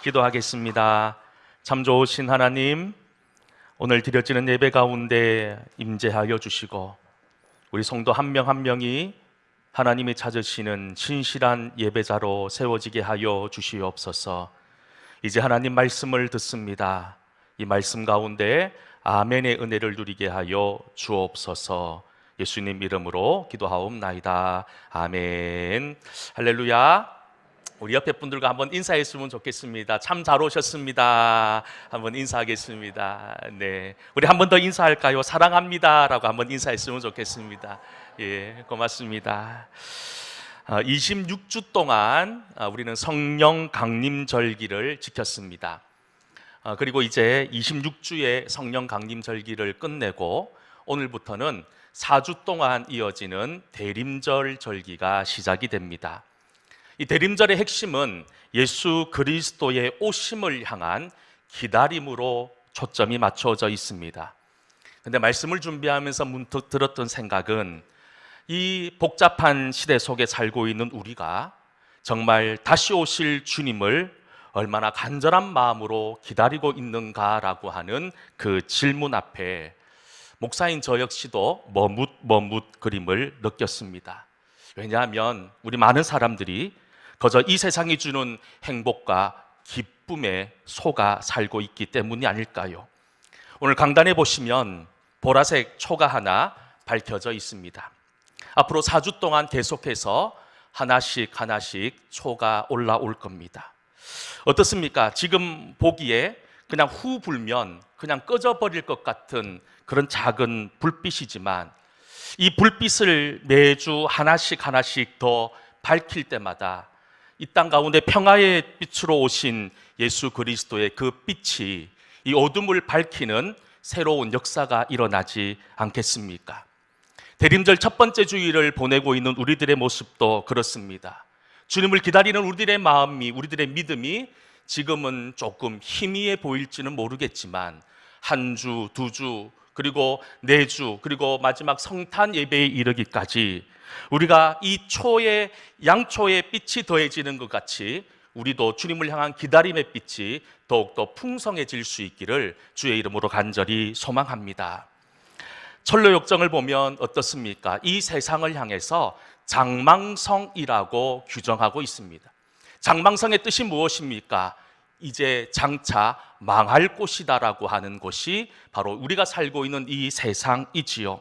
기도하겠습니다. 참 좋으신 하나님, 오늘 드려지는 예배 가운데 임재하여 주시고 우리 성도 한 명 한 명이 하나님이 찾으시는 신실한 예배자로 세워지게 하여 주시옵소서. 이제 하나님 말씀을 듣습니다. 이 말씀 가운데 아멘의 은혜를 누리게 하여 주옵소서. 예수님 이름으로 기도하옵나이다. 아멘. 할렐루야. 우리 옆에 분들과 한번 인사했으면 좋겠습니다. 참 잘 오셨습니다. 한번 인사하겠습니다. 네, 우리 한 번 더 인사할까요? 사랑합니다라고 한번 인사했으면 좋겠습니다. 예, 고맙습니다. 26주 동안 우리는 성령 강림절기를 지켰습니다. 그리고 이제 26주의 성령 강림절기를 끝내고 오늘부터는 4주 동안 이어지는 대림절 절기가 시작이 됩니다. 이 대림절의 핵심은 예수 그리스도의 오심을 향한 기다림으로 초점이 맞춰져 있습니다. 그런데 말씀을 준비하면서 문득 들었던 생각은 이 복잡한 시대 속에 살고 있는 우리가 정말 다시 오실 주님을 얼마나 간절한 마음으로 기다리고 있는가라고 하는 그 질문 앞에 목사인 저 역시도 머뭇머뭇거림을 느꼈습니다. 왜냐하면 우리 많은 사람들이 그저 이 세상이 주는 행복과 기쁨에 속아 살고 있기 때문이 아닐까요? 오늘 강단에 보시면 보라색 초가 하나 밝혀져 있습니다. 앞으로 4주 동안 계속해서 하나씩 초가 올라올 겁니다. 어떻습니까? 지금 보기에 그냥 후 불면 그냥 꺼져버릴 것 같은 그런 작은 불빛이지만 이 불빛을 매주 하나씩 더 밝힐 때마다 이 땅 가운데 평화의 빛으로 오신 예수 그리스도의 그 빛이 이 어둠을 밝히는 새로운 역사가 일어나지 않겠습니까? 대림절 첫 번째 주일을 보내고 있는 우리들의 모습도 그렇습니다. 주님을 기다리는 우리들의 마음이, 우리들의 믿음이 지금은 조금 희미해 보일지는 모르겠지만 한 주, 두 주, 그리고 네 주, 그리고 마지막 성탄 예배에 이르기까지 우리가 이 초에 양초의 빛이 더해지는 것 같이 우리도 주님을 향한 기다림의 빛이 더욱더 풍성해질 수 있기를 주의 이름으로 간절히 소망합니다. 철로 역정을 보면 어떻습니까? 이 세상을 향해서 장망성이라고 규정하고 있습니다. 장망성의 뜻이 무엇입니까? 이제 장차 망할 곳이다라고 하는 곳이 바로 우리가 살고 있는 이 세상이지요.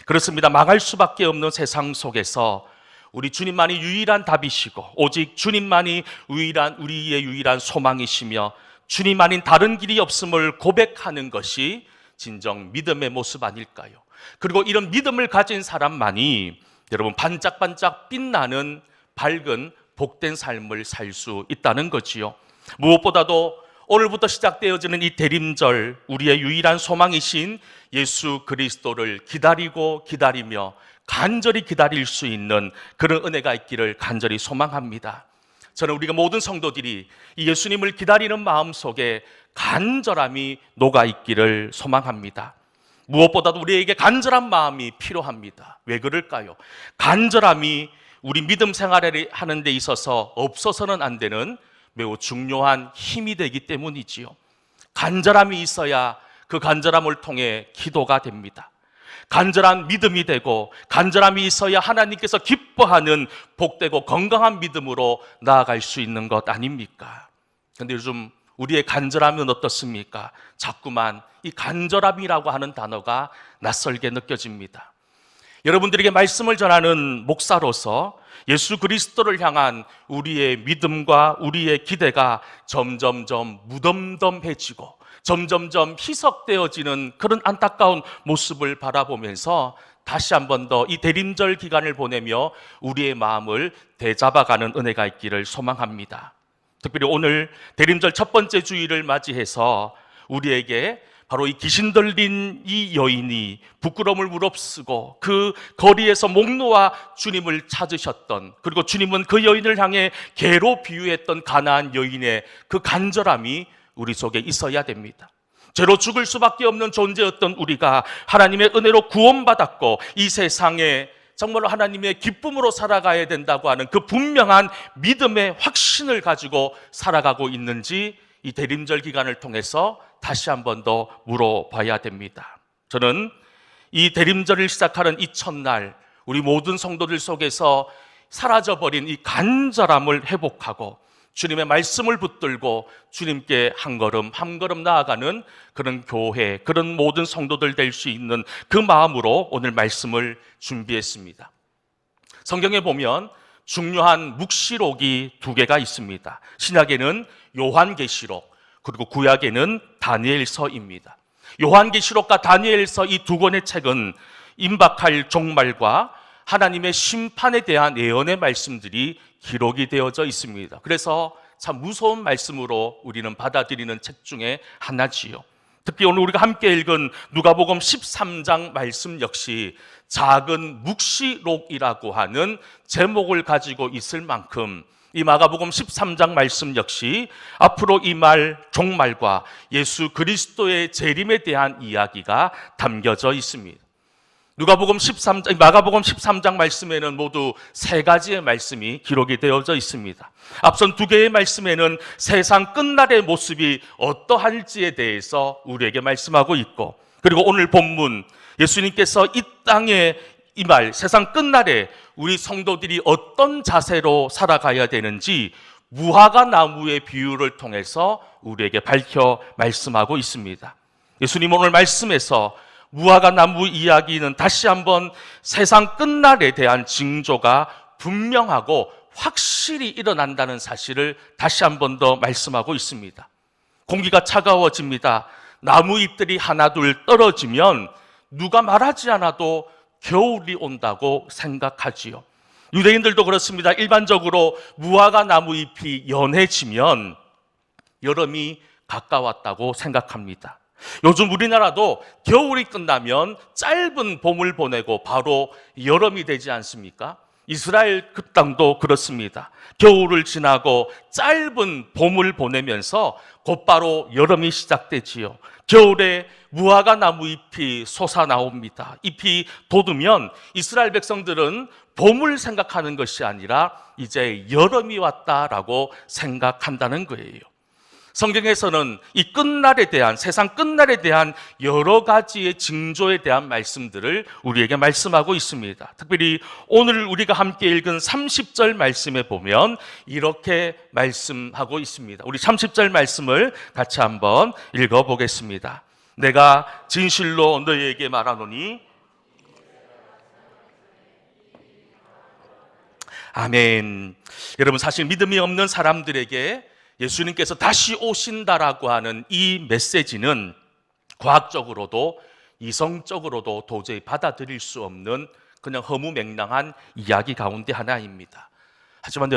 그렇습니다. 망할 수밖에 없는 세상 속에서 우리 주님만이 유일한 답이시고 오직 주님만이 우리의 유일한 소망이시며 주님 아닌 다른 길이 없음을 고백하는 것이 진정 믿음의 모습 아닐까요? 그리고 이런 믿음을 가진 사람만이 여러분 반짝반짝 빛나는 밝은 복된 삶을 살 수 있다는 거지요. 무엇보다도 오늘부터 시작되어지는 이 대림절, 우리의 유일한 소망이신 예수 그리스도를 기다리며 간절히 기다릴 수 있는 그런 은혜가 있기를 간절히 소망합니다. 저는 우리가 모든 성도들이 이 예수님을 기다리는 마음 속에 간절함이 녹아 있기를 소망합니다. 무엇보다도 우리에게 간절한 마음이 필요합니다. 왜 그럴까요? 간절함이 우리 믿음 생활을 하는 데 있어서 없어서는 안 되는 매우 중요한 힘이 되기 때문이지요. 간절함이 있어야 그 간절함을 통해 기도가 됩니다. 간절한 믿음이 되고 간절함이 있어야 하나님께서 기뻐하는 복되고 건강한 믿음으로 나아갈 수 있는 것 아닙니까? 그런데 요즘 우리의 간절함은 어떻습니까? 자꾸만 이 간절함이라고 하는 단어가 낯설게 느껴집니다. 여러분들에게 말씀을 전하는 목사로서 예수 그리스도를 향한 우리의 믿음과 우리의 기대가 점점점 무덤덤해지고 점점점 희석되어지는 그런 안타까운 모습을 바라보면서 다시 한 번 더 이 대림절 기간을 보내며 우리의 마음을 되잡아가는 은혜가 있기를 소망합니다. 특별히 오늘 대림절 첫 번째 주일을 맞이해서 우리에게 바로 이 귀신 들린 이 여인이 부끄러움을 무릅쓰고 그 거리에서 목 놓아 주님을 찾으셨던, 그리고 주님은 그 여인을 향해 개로 비유했던 가나안 여인의 그 간절함이 우리 속에 있어야 됩니다. 죄로 죽을 수밖에 없는 존재였던 우리가 하나님의 은혜로 구원받았고 이 세상에 정말로 하나님의 기쁨으로 살아가야 된다고 하는 그 분명한 믿음의 확신을 가지고 살아가고 있는지 이 대림절 기간을 통해서 다시 한 번 더 물어봐야 됩니다. 저는 이 대림절을 시작하는 이 첫날 우리 모든 성도들 속에서 사라져버린 이 간절함을 회복하고 주님의 말씀을 붙들고 주님께 한 걸음 한 걸음 나아가는 그런 교회, 그런 모든 성도들 될 수 있는 그 마음으로 오늘 말씀을 준비했습니다. 성경에 보면 중요한 묵시록이 두 개가 있습니다. 신약에는 요한계시록, 그리고 구약에는 다니엘서입니다. 요한계시록과 다니엘서 이 두 권의 책은 임박할 종말과 하나님의 심판에 대한 예언의 말씀들이 기록이 되어져 있습니다. 그래서 참 무서운 말씀으로 우리는 받아들이는 책 중에 하나지요. 특히 오늘 우리가 함께 읽은 누가복음 13장 말씀 역시 작은 묵시록이라고 하는 제목을 가지고 있을 만큼 이 마가복음 13장 말씀 역시 앞으로 임할 종말과 예수 그리스도의 재림에 대한 이야기가 담겨져 있습니다. 마가복음 13장 말씀에는 모두 세 가지의 말씀이 기록이 되어져 있습니다. 앞선 두 개의 말씀에는 세상 끝날의 모습이 어떠할지에 대해서 우리에게 말씀하고 있고, 그리고 오늘 본문 예수님께서 이 땅에 임할 세상 끝날에 우리 성도들이 어떤 자세로 살아가야 되는지 무화과 나무의 비유를 통해서 우리에게 밝혀 말씀하고 있습니다. 예수님 오늘 말씀에서 무화과 나무 이야기는 다시 한번 세상 끝날에 대한 징조가 분명하고 확실히 일어난다는 사실을 다시 한 번 더 말씀하고 있습니다. 공기가 차가워집니다. 나무 잎들이 하나둘 떨어지면 누가 말하지 않아도 겨울이 온다고 생각하지요. 유대인들도 그렇습니다. 일반적으로 무화과 나무 잎이 연해지면 여름이 가까웠다고 생각합니다. 요즘 우리나라도 겨울이 끝나면 짧은 봄을 보내고 바로 여름이 되지 않습니까? 이스라엘 그 땅도 그렇습니다. 겨울을 지나고 짧은 봄을 보내면서 곧바로 여름이 시작되지요. 겨울에 무화과 나무 잎이 솟아나옵니다. 잎이 돋으면 이스라엘 백성들은 봄을 생각하는 것이 아니라 이제 여름이 왔다라고 생각한다는 거예요. 성경에서는 이 끝날에 대한, 세상 끝날에 대한 여러 가지의 징조에 대한 말씀들을 우리에게 말씀하고 있습니다. 특별히 오늘 우리가 함께 읽은 30절 말씀에 보면 이렇게 말씀하고 있습니다. 우리 30절 말씀을 같이 한번 읽어보겠습니다. 내가 진실로 너희에게 말하노니 아멘. 여러분, 사실 믿음이 없는 사람들에게 예수님께서 다시 오신다라고 하는 이 메시지는 과학적으로도 이성적으로도 도저히 받아들일 수 없는 그냥 허무맹랑한 이야기 가운데 하나입니다. 하지만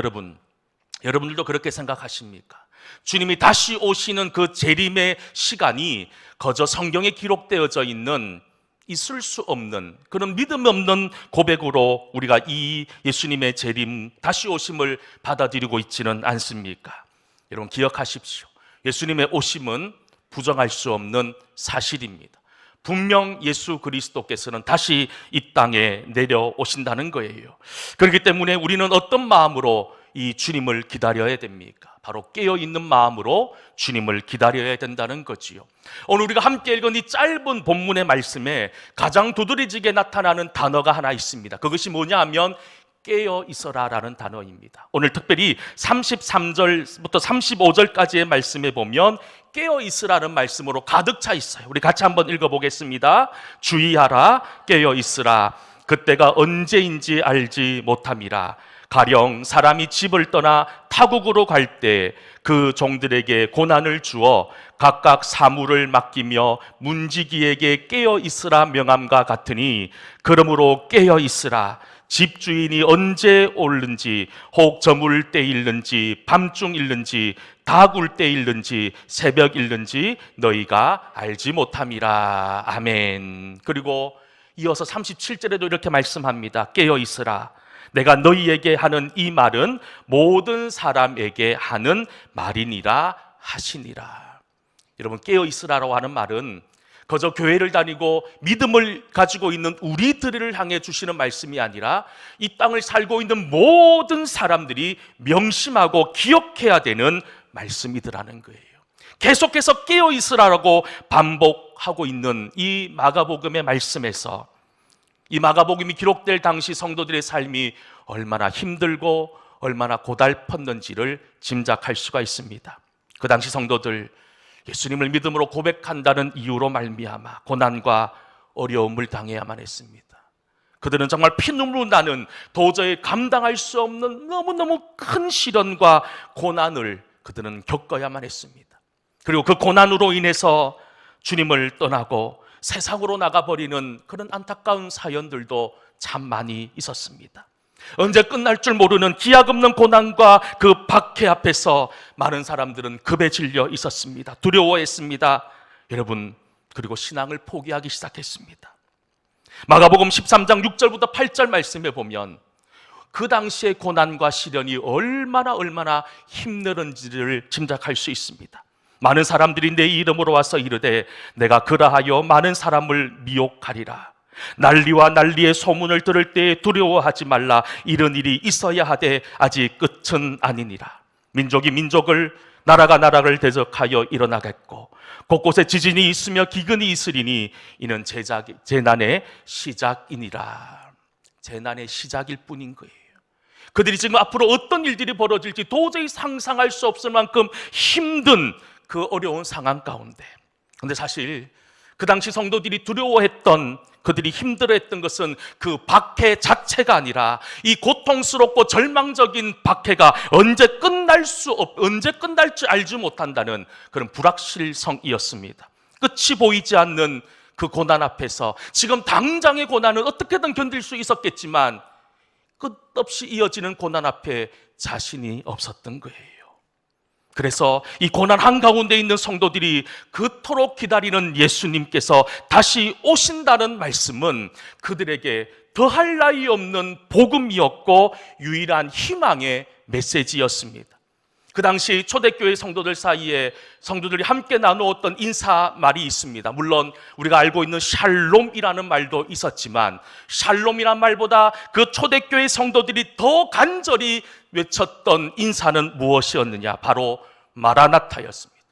여러분들도 그렇게 생각하십니까? 주님이 다시 오시는 그 재림의 시간이 거저 성경에 기록되어져 있는 있을 수 없는 그런 믿음 없는 고백으로 우리가 이 예수님의 재림, 다시 오심을 받아들이고 있지는 않습니까? 여러분 기억하십시오. 예수님의 오심은 부정할 수 없는 사실입니다. 분명 예수 그리스도께서는 다시 이 땅에 내려오신다는 거예요. 그렇기 때문에 우리는 어떤 마음으로 이 주님을 기다려야 됩니까? 바로 깨어있는 마음으로 주님을 기다려야 된다는 거지요. 오늘 우리가 함께 읽은 이 짧은 본문의 말씀에 가장 두드러지게 나타나는 단어가 하나 있습니다. 그것이 뭐냐 하면 깨어 있어라라는 단어입니다. 오늘 특별히 33절부터 35절까지의 말씀에 보면 깨어 있으라는 말씀으로 가득 차 있어요. 우리 같이 한번 읽어보겠습니다. 주의하라, 깨어 있으라. 그때가 언제인지 알지 못함이라. 가령 사람이 집을 떠나 타국으로 갈 때 그 종들에게 고난을 주어 각각 사물을 맡기며 문지기에게 깨어 있으라 명함과 같으니 그러므로 깨어 있으라. 집주인이 언제 올는지, 혹 저물 때 일는지, 밤중 일는지, 다굴 때 일는지, 새벽 일는지 너희가 알지 못함이라. 아멘. 그리고 이어서 37절에도 이렇게 말씀합니다. 깨어 있으라. 내가 너희에게 하는 이 말은 모든 사람에게 하는 말이니라 하시니라. 여러분, 깨어 있으라고 하는 말은 그저 교회를 다니고 믿음을 가지고 있는 우리들을 향해 주시는 말씀이 아니라 이 땅을 살고 있는 모든 사람들이 명심하고 기억해야 되는 말씀이더라는 거예요. 계속해서 깨어 있으라고 반복하고 있는 이 마가복음의 말씀에서 이 마가복음이 기록될 당시 성도들의 삶이 얼마나 힘들고 얼마나 고달팠는지를 짐작할 수가 있습니다. 그 당시 성도들, 예수님을 믿음으로 고백한다는 이유로 말미암아 고난과 어려움을 당해야만 했습니다. 그들은 정말 피눈물 나는 도저히 감당할 수 없는 너무너무 큰 시련과 고난을 그들은 겪어야만 했습니다. 그리고 그 고난으로 인해서 주님을 떠나고 세상으로 나가버리는 그런 안타까운 사연들도 참 많이 있었습니다. 언제 끝날 줄 모르는 기약 없는 고난과 그 박해 앞에서 많은 사람들은 급에 질려 있었습니다. 두려워했습니다. 여러분, 그리고 신앙을 포기하기 시작했습니다. 마가복음 13장 6절부터 8절 말씀에 보면 그 당시의 고난과 시련이 얼마나 힘들은지를 짐작할 수 있습니다. 많은 사람들이 내 이름으로 와서 이르되 내가 그라하여 많은 사람을 미혹하리라. 난리와 난리의 소문을 들을 때에 두려워하지 말라. 이런 일이 있어야 하되 아직 끝은 아니니라. 민족이 민족을, 나라가 나라를 대적하여 일어나겠고 곳곳에 지진이 있으며 기근이 있으리니 이는 재난의 시작이니라. 재난의 시작일 뿐인 거예요. 그들이 지금 앞으로 어떤 일들이 벌어질지 도저히 상상할 수 없을 만큼 힘든 그 어려운 상황 가운데, 근데 사실 그 당시 성도들이 두려워했던, 그들이 힘들어했던 것은 그 박해 자체가 아니라 이 고통스럽고 절망적인 박해가 언제 끝날지 알지 못한다는 그런 불확실성이었습니다. 끝이 보이지 않는 그 고난 앞에서 지금 당장의 고난은 어떻게든 견딜 수 있었겠지만 끝없이 이어지는 고난 앞에 자신이 없었던 거예요. 그래서 이 고난 한가운데 있는 성도들이 그토록 기다리는 예수님께서 다시 오신다는 말씀은 그들에게 더할 나위 없는 복음이었고 유일한 희망의 메시지였습니다. 그 당시 초대교회 성도들 사이에 성도들이 함께 나누었던 인사말이 있습니다. 물론 우리가 알고 있는 샬롬이라는 말도 있었지만 샬롬이란 말보다 그 초대교회 성도들이 더 간절히 외쳤던 인사는 무엇이었느냐? 바로 마라나타였습니다.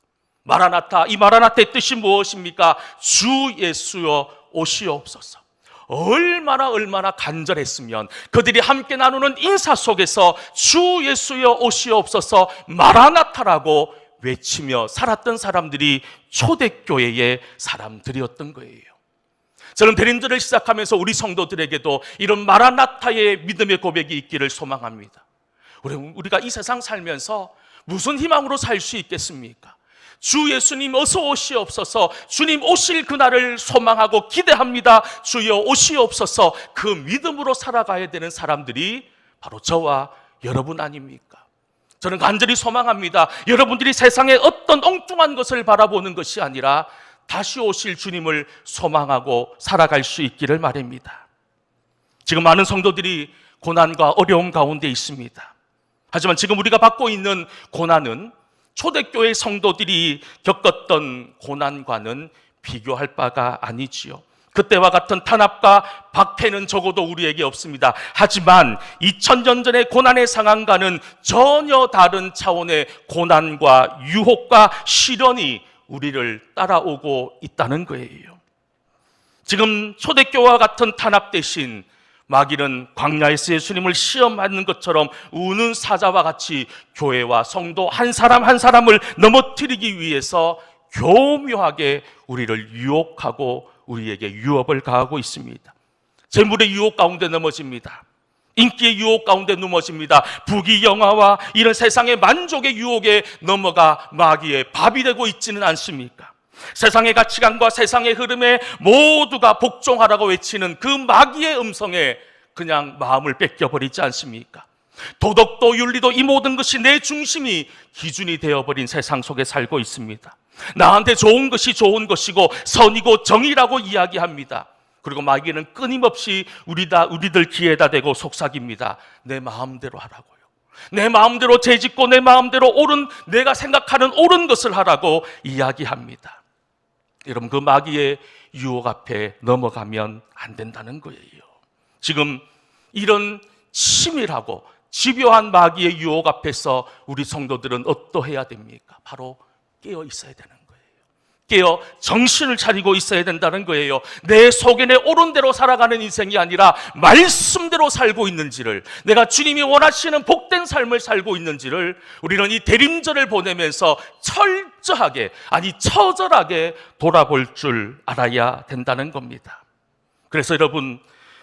마라나타, 이 마라나타의 뜻이 무엇입니까? 주 예수여 오시옵소서. 얼마나 간절했으면 그들이 함께 나누는 인사 속에서 주 예수여 오시옵소서 마라나타라고 외치며 살았던 사람들이 초대교회의 사람들이었던 거예요. 저는 베린들을 시작하면서 우리 성도들에게도 이런 마라나타의 믿음의 고백이 있기를 소망합니다. 우리가 이 세상 살면서 무슨 희망으로 살 수 있겠습니까? 주 예수님 어서 오시옵소서, 주님 오실 그날을 소망하고 기대합니다. 주여 오시옵소서. 그 믿음으로 살아가야 되는 사람들이 바로 저와 여러분 아닙니까? 저는 간절히 소망합니다. 여러분들이 세상의 어떤 엉뚱한 것을 바라보는 것이 아니라 다시 오실 주님을 소망하고 살아갈 수 있기를 바랍니다. 지금 많은 성도들이 고난과 어려움 가운데 있습니다. 하지만 지금 우리가 받고 있는 고난은 초대교회 성도들이 겪었던 고난과는 비교할 바가 아니지요. 그때와 같은 탄압과 박해는 적어도 우리에게 없습니다. 하지만 2000년 전의 고난의 상황과는 전혀 다른 차원의 고난과 유혹과 시련이 우리를 따라오고 있다는 거예요. 지금 초대교회와 같은 탄압 대신 마귀는 광야에서 예수님을 시험하는 것처럼 우는 사자와 같이 교회와 성도 한 사람 한 사람을 넘어뜨리기 위해서 교묘하게 우리를 유혹하고 우리에게 유업을 가하고 있습니다. 재물의 유혹 가운데 넘어집니다. 인기의 유혹 가운데 넘어집니다. 부귀영화와 이런 세상의 만족의 유혹에 넘어가 마귀의 밥이 되고 있지는 않습니까? 세상의 가치관과 세상의 흐름에 모두가 복종하라고 외치는 그 마귀의 음성에 그냥 마음을 뺏겨버리지 않습니까? 도덕도 윤리도 이 모든 것이 내 중심이 기준이 되어버린 세상 속에 살고 있습니다. 나한테 좋은 것이 좋은 것이고 선이고 정의라고 이야기합니다. 그리고 마귀는 끊임없이 우리들 귀에다 대고 속삭입니다. 내 마음대로 하라고요. 내 마음대로 죄짓고 내 마음대로 내가 생각하는 옳은 것을 하라고 이야기합니다. 여러분, 그 마귀의 유혹 앞에 넘어가면 안 된다는 거예요. 지금 이런 치밀하고 집요한 마귀의 유혹 앞에서 우리 성도들은 어떠해야 됩니까? 바로 깨어 있어야 되는 거예요. 깨어 정신을 차리고 있어야 된다는 거예요. 내 속에 내 옳은 대로 살아가는 인생이 아니라 말씀대로 살고 있는지를, 내가 주님이 원하시는 복된 삶을 살고 있는지를 우리는 이 대림절을 보내면서 철저하게, 아니 처절하게 돌아볼 줄 알아야 된다는 겁니다. 그래서 여러분,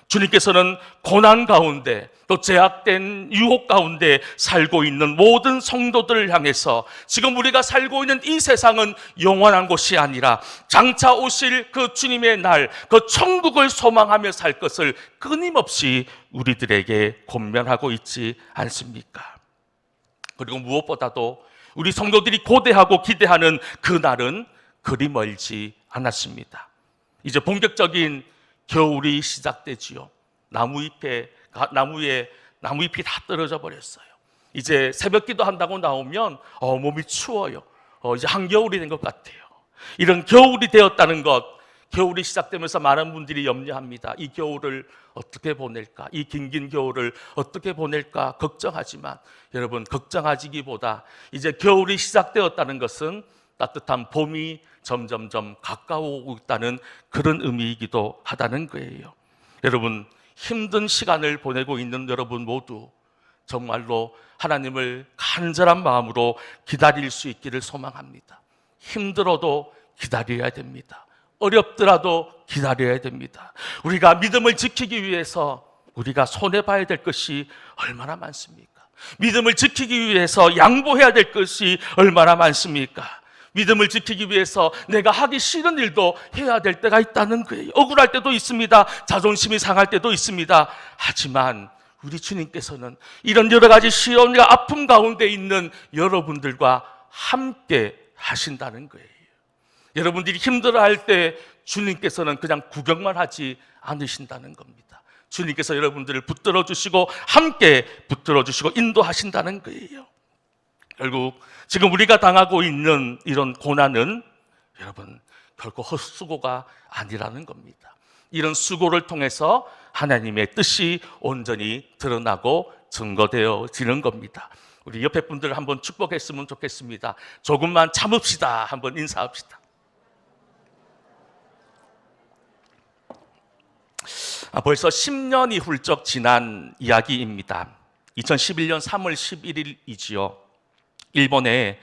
주님께서는 고난 가운데 또 제약된 유혹 가운데 살고 있는 모든 성도들을 향해서 지금 우리가 살고 있는 이 세상은 영원한 곳이 아니라 장차 오실 그 주님의 날, 그 천국을 소망하며 살 것을 끊임없이 우리들에게 권면하고 있지 않습니까? 그리고 무엇보다도 우리 성도들이 고대하고 기대하는 그 날은 그리 멀지 않았습니다. 이제 본격적인 겨울이 시작되지요. 나무잎이 다 떨어져 버렸어요. 이제 새벽기도 한다고 나오면 몸이 추워요. 이제 한겨울이 된 것 같아요. 이런 겨울이 되었다는 것, 겨울이 시작되면서 많은 분들이 염려합니다. 이 겨울을 어떻게 보낼까? 이 긴긴 겨울을 어떻게 보낼까? 걱정하지만 여러분, 걱정하기보다 이제 겨울이 시작되었다는 것은 따뜻한 봄이 점점점 가까워오고 있다는 그런 의미이기도 하다는 거예요. 여러분, 힘든 시간을 보내고 있는 여러분 모두 정말로 하나님을 간절한 마음으로 기다릴 수 있기를 소망합니다. 힘들어도 기다려야 됩니다. 어렵더라도 기다려야 됩니다. 우리가 믿음을 지키기 위해서 우리가 손해봐야 될 것이 얼마나 많습니까? 믿음을 지키기 위해서 양보해야 될 것이 얼마나 많습니까? 믿음을 지키기 위해서 내가 하기 싫은 일도 해야 될 때가 있다는 거예요. 억울할 때도 있습니다. 자존심이 상할 때도 있습니다. 하지만 우리 주님께서는 이런 여러 가지 시련과 아픔 가운데 있는 여러분들과 함께 하신다는 거예요. 여러분들이 힘들어할 때 주님께서는 그냥 구경만 하지 않으신다는 겁니다. 주님께서 여러분들을 붙들어 주시고 함께 붙들어 주시고 인도하신다는 거예요. 결국 지금 우리가 당하고 있는 이런 고난은 여러분 결코 헛수고가 아니라는 겁니다. 이런 수고를 통해서 하나님의 뜻이 온전히 드러나고 증거되어지는 겁니다. 우리 옆에 분들 한번 축복했으면 좋겠습니다. 조금만 참읍시다. 한번 인사합시다. 벌써 10년이 훌쩍 지난 이야기입니다. 2011년 3월 11일이지요. 일본의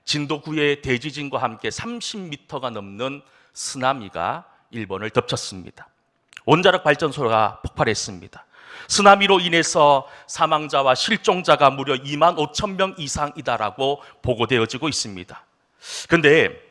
진도 9의 대지진과 함께 30m가 넘는 쓰나미가 일본을 덮쳤습니다. 원자력 발전소가 폭발했습니다. 쓰나미로 인해서 사망자와 실종자가 무려 2만 5천 명 이상이다라고 보고되어지고 있습니다. 그런데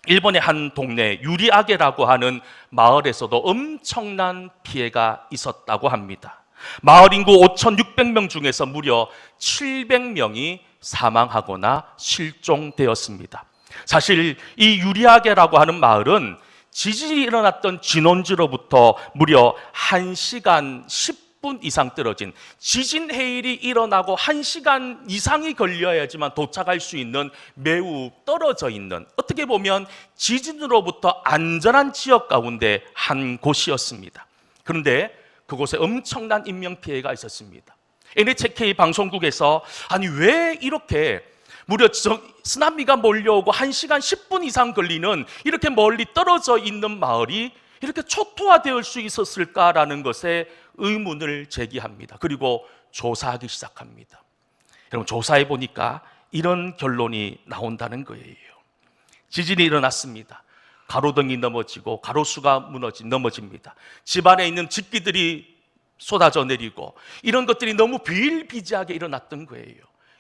일본의 한 동네 유리아게라고 하는 마을에서도 엄청난 피해가 있었다고 합니다. 마을 인구 5,600명 중에서 무려 700명이 사망하거나 실종되었습니다. 사실 이 유리아게라고 하는 마을은 지진이 일어났던 진원지로부터 무려 1시간 10분 이상 떨어진, 지진 해일이 일어나고 1시간 이상이 걸려야지만 도착할 수 있는 매우 떨어져 있는, 어떻게 보면 지진으로부터 안전한 지역 가운데 한 곳이었습니다. 그런데 그곳에 엄청난 인명피해가 있었습니다. NHK 방송국에서 아니 왜 이렇게 무려 쓰나미가 몰려오고 1시간 10분 이상 걸리는 이렇게 멀리 떨어져 있는 마을이 이렇게 초토화될 수 있었을까라는 것에 의문을 제기합니다. 그리고 조사하기 시작합니다. 여러분, 조사해 보니까 이런 결론이 나온다는 거예요. 지진이 일어났습니다. 가로등이 넘어지고 가로수가 넘어집니다. 집안에 있는 집기들이 쏟아져 내리고 이런 것들이 너무 비일비재하게 일어났던 거예요.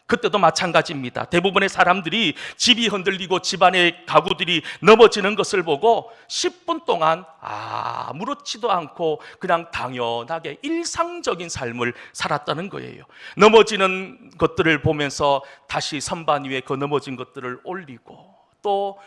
그때도 마찬가지입니다. 대부분의 사람들이 집이 흔들리고 집안의 가구들이 넘어지는 것을 보고 10분 동안 아무렇지도 않고 그냥 당연하게 일상적인 삶을 살았다는 거예요. 넘어지는 것들을 보면서 다시 선반 위에 그 넘어진 것들을 올리고, 또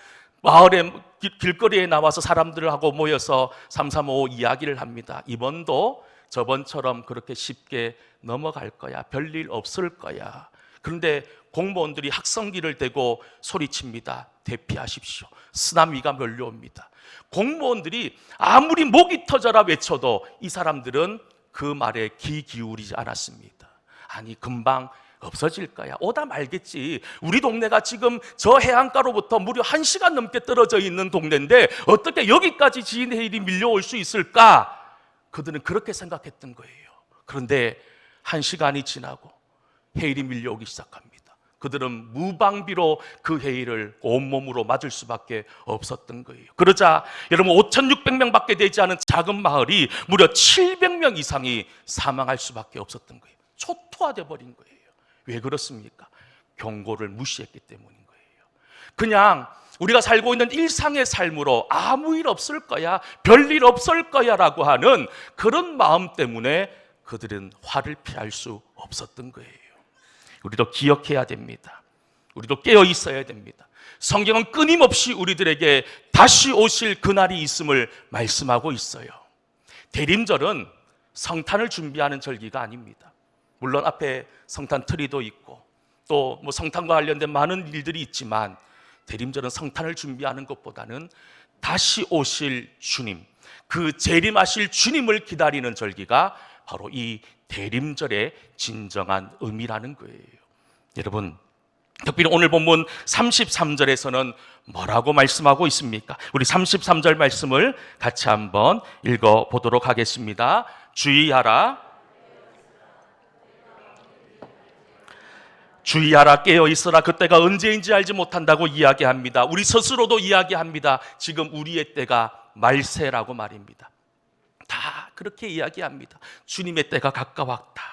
마을의 길거리에 나와서 사람들하고 모여서 335 이야기를 합니다. 이번도 저번처럼 그렇게 쉽게 넘어갈 거야. 별일 없을 거야. 그런데 공무원들이 학성기를 대고 소리칩니다. 대피하십시오. 쓰나미가 몰려옵니다. 공무원들이 아무리 목이 터져라 외쳐도 이 사람들은 그 말에 귀 기울이지 않았습니다. 아니, 금방 없어질 거야. 오다 말겠지. 우리 동네가 지금 저 해안가로부터 무려 1시간 넘게 떨어져 있는 동네인데 어떻게 여기까지 지진 해일이 밀려올 수 있을까? 그들은 그렇게 생각했던 거예요. 그런데 1시간이 지나고 해일이 밀려오기 시작합니다. 그들은 무방비로 그 해일을 온몸으로 맞을 수밖에 없었던 거예요. 그러자 여러분 5,600명밖에 되지 않은 작은 마을이 무려 700명 이상이 사망할 수밖에 없었던 거예요. 초토화돼 버린 거예요. 왜 그렇습니까? 경고를 무시했기 때문인 거예요. 그냥 우리가 살고 있는 일상의 삶으로 아무 일 없을 거야, 별일 없을 거야 라고 하는 그런 마음 때문에 그들은 화를 피할 수 없었던 거예요. 우리도 기억해야 됩니다. 우리도 깨어 있어야 됩니다. 성경은 끊임없이 우리들에게 다시 오실 그날이 있음을 말씀하고 있어요. 대림절은 성탄을 준비하는 절기가 아닙니다. 물론 앞에 성탄 트리도 있고 또 성탄과 관련된 많은 일들이 있지만 대림절은 성탄을 준비하는 것보다는 다시 오실 주님, 그 재림하실 주님을 기다리는 절기가 바로 이 대림절의 진정한 의미라는 거예요. 여러분, 특별히 오늘 본문 33절에서는 뭐라고 말씀하고 있습니까? 우리 33절 말씀을 같이 한번 읽어보도록 하겠습니다. 주의하라, 주의하라, 깨어있어라. 그때가 언제인지 알지 못한다고 이야기합니다. 우리 스스로도 이야기합니다. 지금 우리의 때가 말세라고 말입니다. 다 그렇게 이야기합니다. 주님의 때가 가까웠다.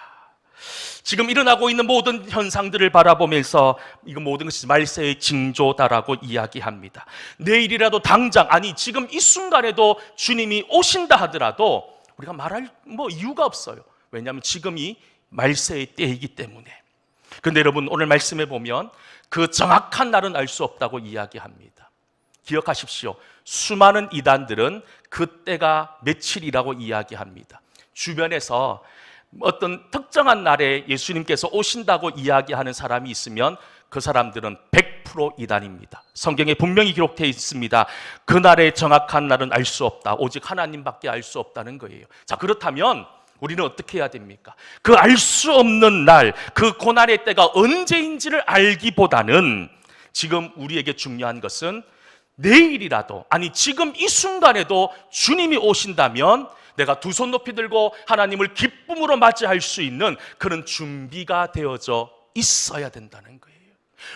지금 일어나고 있는 모든 현상들을 바라보면서 이거 모든 것이 말세의 징조다라고 이야기합니다. 내일이라도 당장, 아니 지금 이 순간에도 주님이 오신다 하더라도 우리가 말할 이유가 없어요. 왜냐하면 지금이 말세의 때이기 때문에. 그런데 여러분, 오늘 말씀해 보면 그 정확한 날은 알 수 없다고 이야기합니다. 기억하십시오. 수많은 이단들은 그때가 며칠이라고 이야기합니다. 주변에서 어떤 특정한 날에 예수님께서 오신다고 이야기하는 사람이 있으면 그 사람들은 100% 이단입니다. 성경에 분명히 기록되어 있습니다. 그날의 정확한 날은 알 수 없다. 오직 하나님밖에 알 수 없다는 거예요. 자, 그렇다면 우리는 어떻게 해야 됩니까? 그 알 수 없는 날, 그 고난의 때가 언제인지를 알기보다는 지금 우리에게 중요한 것은 내일이라도, 아니 지금 이 순간에도 주님이 오신다면 내가 두 손 높이 들고 하나님을 기쁨으로 맞이할 수 있는 그런 준비가 되어져 있어야 된다는 거예요.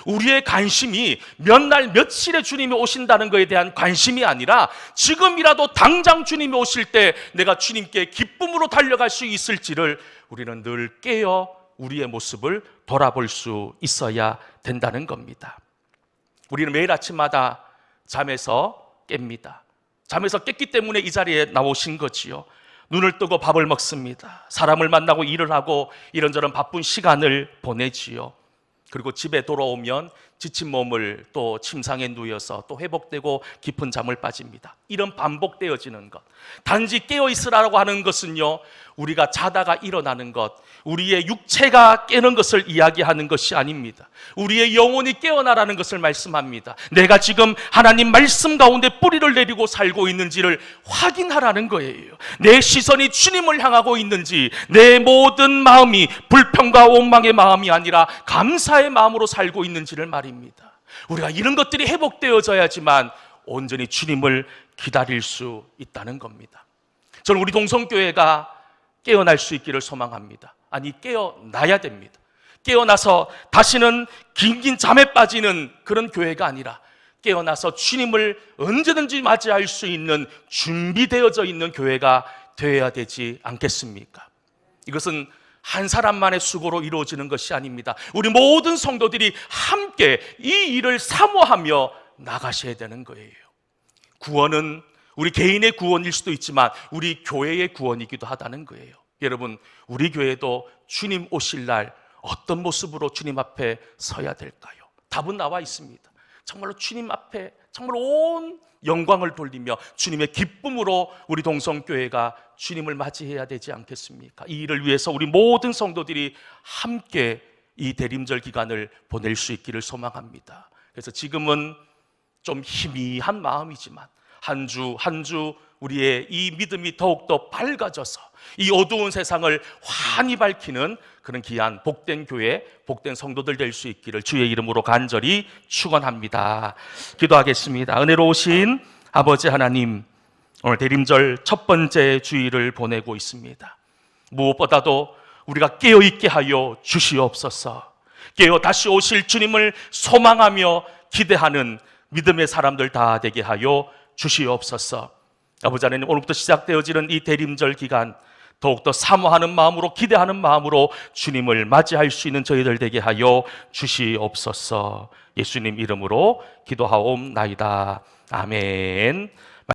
우리의 관심이 몇 날 며칠에 주님이 오신다는 것에 대한 관심이 아니라 지금이라도 당장 주님이 오실 때 내가 주님께 기쁨으로 달려갈 수 있을지를 우리는 늘 깨어 우리의 모습을 돌아볼 수 있어야 된다는 겁니다. 우리는 매일 아침마다 잠에서 깹니다. 잠에서 깼기 때문에 이 자리에 나오신 거지요. 눈을 뜨고 밥을 먹습니다. 사람을 만나고 일을 하고 이런저런 바쁜 시간을 보내지요. 그리고 집에 돌아오면 지친 몸을 또 침상에 누워서 또 회복되고 깊은 잠을 빠집니다. 이런 반복되어지는 것, 단지 깨어있으라고 하는 것은요, 우리가 자다가 일어나는 것, 우리의 육체가 깨는 것을 이야기하는 것이 아닙니다. 우리의 영혼이 깨어나라는 것을 말씀합니다. 내가 지금 하나님 말씀 가운데 뿌리를 내리고 살고 있는지를 확인하라는 거예요. 내 시선이 주님을 향하고 있는지, 내 모든 마음이 불평과 원망의 마음이 아니라 감사의 마음으로 살고 있는지를 말입니다. 우리가 이런 것들이 회복되어져야지만 온전히 주님을 기다릴 수 있다는 겁니다. 저는 우리 동성교회가 깨어날 수 있기를 소망합니다. 아니, 깨어나야 됩니다. 깨어나서 다시는 긴긴 잠에 빠지는 그런 교회가 아니라 깨어나서 주님을 언제든지 맞이할 수 있는 준비되어져 있는 교회가 되어야 되지 않겠습니까? 이것은 한 사람만의 수고로 이루어지는 것이 아닙니다. 우리 모든 성도들이 함께 이 일을 사모하며 나가셔야 되는 거예요. 구원은 우리 개인의 구원일 수도 있지만 우리 교회의 구원이기도 하다는 거예요. 여러분, 우리 교회도 주님 오실 날 어떤 모습으로 주님 앞에 서야 될까요? 답은 나와 있습니다. 정말로 주님 앞에 정말 온 영광을 돌리며 주님의 기쁨으로 우리 동성교회가 주님을 맞이해야 되지 않겠습니까? 이 일을 위해서 우리 모든 성도들이 함께 이 대림절 기간을 보낼 수 있기를 소망합니다. 그래서 지금은 좀 희미한 마음이지만 한 주 한 주 우리의 이 믿음이 더욱더 밝아져서 이 어두운 세상을 환히 밝히는 그런 귀한 복된 교회, 복된 성도들 될 수 있기를 주의 이름으로 간절히 축원합니다. 기도하겠습니다. 은혜로우신 아버지 하나님, 오늘 대림절 첫 번째 주일을 보내고 있습니다. 무엇보다도 우리가 깨어있게 하여 주시옵소서. 깨어 다시 오실 주님을 소망하며 기대하는 믿음의 사람들 다 되게 하여 주시옵소서. 아버지 하나님, 오늘부터 시작되어지는 이 대림절 기간 더욱더 사모하는 마음으로, 기대하는 마음으로 주님을 맞이할 수 있는 저희들 되게 하여 주시옵소서. 예수님 이름으로 기도하옵나이다. 아멘.